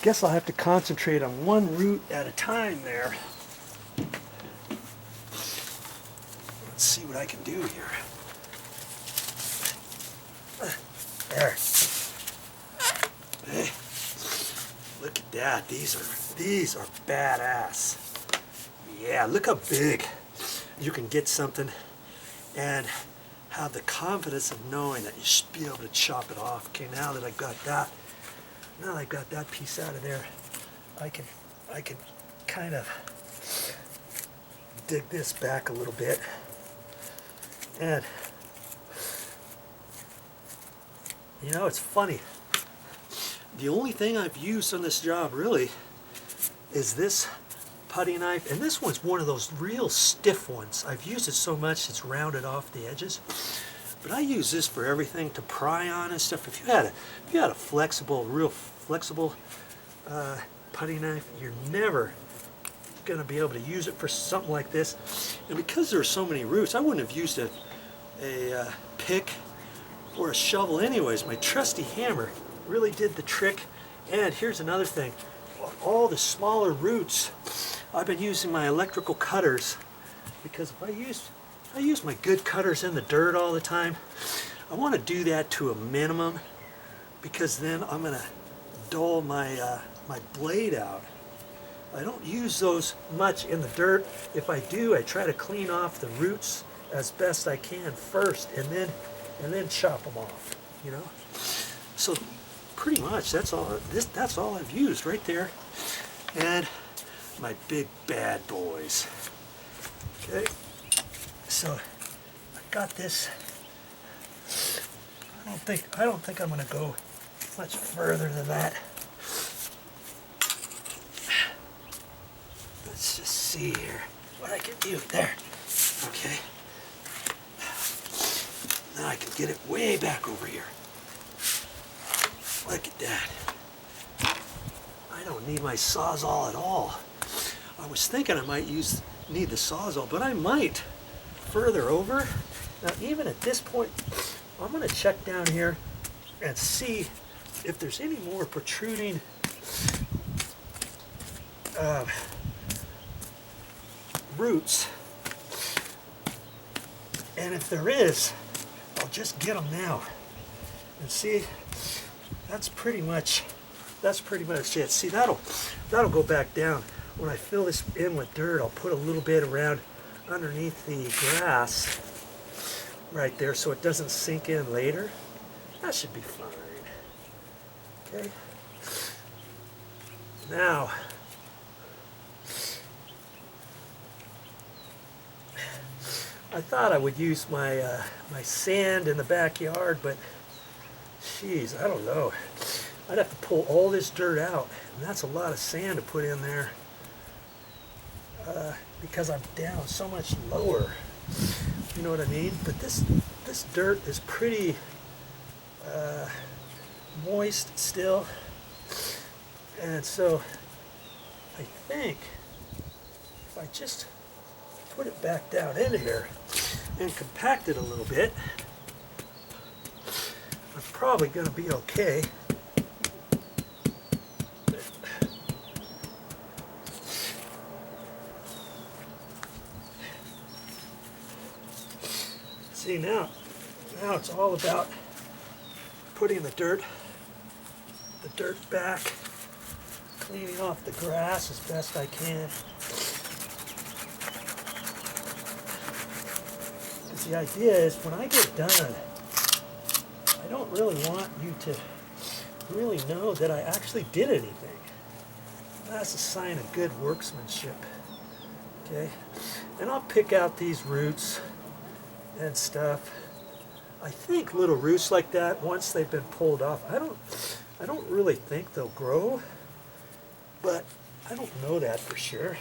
Guess I'll have to concentrate on one root at a time there. Let's see what I can do here. There. Hey, look at that. These are badass. Yeah, look how big you can get something and have the confidence of knowing that you should be able to chop it off. Okay, now that I've got that piece out of there, I can kind of dig this back a little bit. And you know, it's funny. The only thing I've used on this job really is this putty knife, and this one's one of those real stiff ones. I've used it so much it's rounded off the edges, but I use this for everything, to pry on and stuff. If you had a flexible, real flexible putty knife, you're never gonna be able to use it for something like this. And because there are so many roots, I wouldn't have used a pick or a shovel anyways. My trusty hammer really did the trick. And here's another thing, all the smaller roots, I've been using my electrical cutters, because if I use my good cutters in the dirt all the time, I want to do that to a minimum, because then I'm going to dull my my blade out. I don't use those much in the dirt. If I do, I try to clean off the roots as best I can first, and then chop them off, you know. So pretty much that's all I've used right there. And my big bad boys. Okay, so I got this. I don't think I'm going to go much further than that. Let's just see here what I can do there. Okay. Now I can get it way back over here. Look at that. I don't need my Sawzall at all. I was thinking I might need the Sawzall, but I might further over. Now even at this point, I'm going to check down here and see if there's any more protruding roots. And if there is, I'll just get them now. And see, that's pretty much it. See, that'll go back down. When I fill this in with dirt, I'll put a little bit around underneath the grass right there so it doesn't sink in later. That should be fine. Okay. Now, I thought I would use my my sand in the backyard, but geez, I don't know. I'd have to pull all this dirt out, and that's a lot of sand to put in there, because I'm down so much lower. You know what I mean? But this dirt is pretty moist still, and so I think if I just put it back down into here and compact it a little bit, I'm probably going to be okay. See, now it's all about putting the dirt back, cleaning off the grass as best I can. Because the idea is, when I get done, I don't really want you to really know that I actually did anything. That's a sign of good workmanship. Okay, and I'll pick out these roots and stuff. I think little roots like that, once they've been pulled off, I don't really think they'll grow, but I don't know that for sure.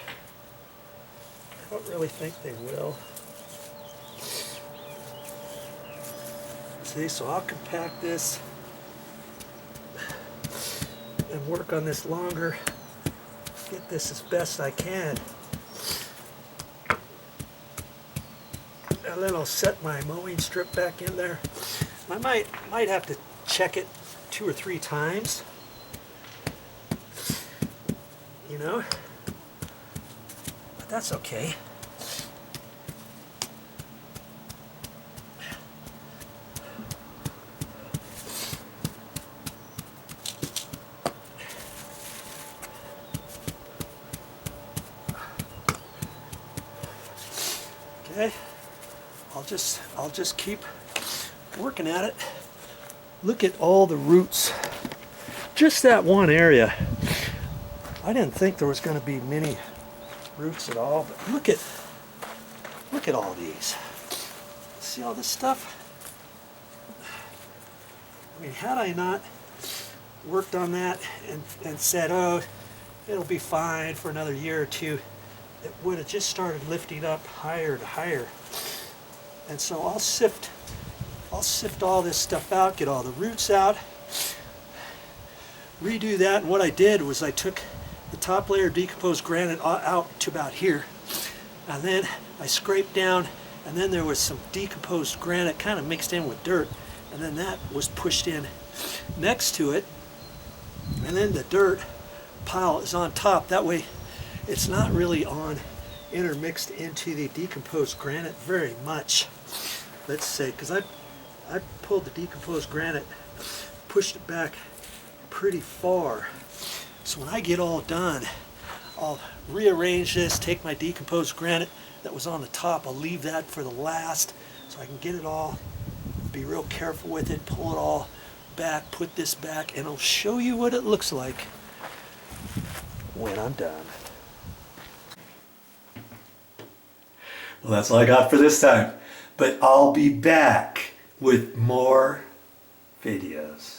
I don't really think they will. See, so I'll compact this and work on this longer, get this as best I can. And then I'll set my mowing strip back in there. I might have to check it 2 or 3 times. you know. But that's okay. Okay, I'll just keep working at it. Look at all the roots. Just that one area. I didn't think there was going to be many roots at all, but look at all these. See all this stuff? I mean, had I not worked on that and said, oh, it'll be fine for another year or two, it would have just started lifting up higher and higher. And so I'll sift all this stuff out, get all the roots out, redo that. And what I did was I took the top layer of decomposed granite out to about here, and then I scraped down, and then there was some decomposed granite kind of mixed in with dirt, and then that was pushed in next to it, and then the dirt pile is on top. That way it's not really intermixed into the decomposed granite very much, let's say, because I pulled the decomposed granite, pushed it back pretty far. So when I get all done, I'll rearrange this, take my decomposed granite that was on the top, I'll leave that for the last so I can get it all, be real careful with it, pull it all back, put this back, and I'll show you what it looks like when I'm done. Well, that's all I got for this time, but I'll be back with more videos.